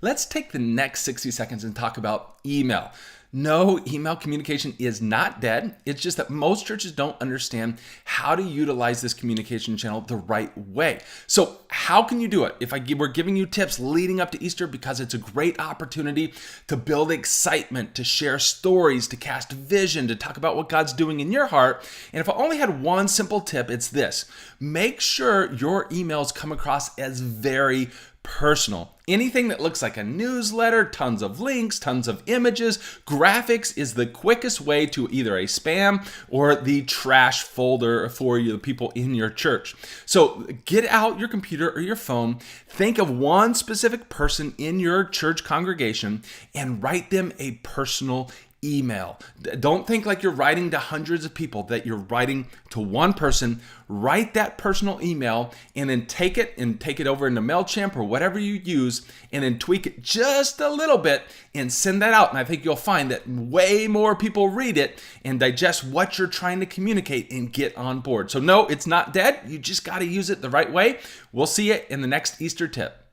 Let's take the next 60 seconds and talk about email. No, email communication is not dead. It's just that most churches don't understand how to utilize this communication channel the right way. So how can you do it? We're giving you tips leading up to Easter because it's a great opportunity to build excitement, to share stories, to cast vision, to talk about what God's doing in your heart. And if I only had one simple tip, it's this. Make sure your emails come across as very personal. Anything that looks like a newsletter, tons of links, tons of images, graphics is the quickest way to either a spam or the trash folder for the people in your church. So get out your computer or your phone, think of one specific person in your church congregation and write them a personal email. Don't think like you're writing to hundreds of people, that you're writing to one person. Write that personal email and then take it over into MailChimp or whatever you use and then tweak it just a little bit and send that out. And I think you'll find that way more people read it and digest what you're trying to communicate and get on board. So no, it's not dead. You just got to use it the right way. We'll see you in the next Easter tip.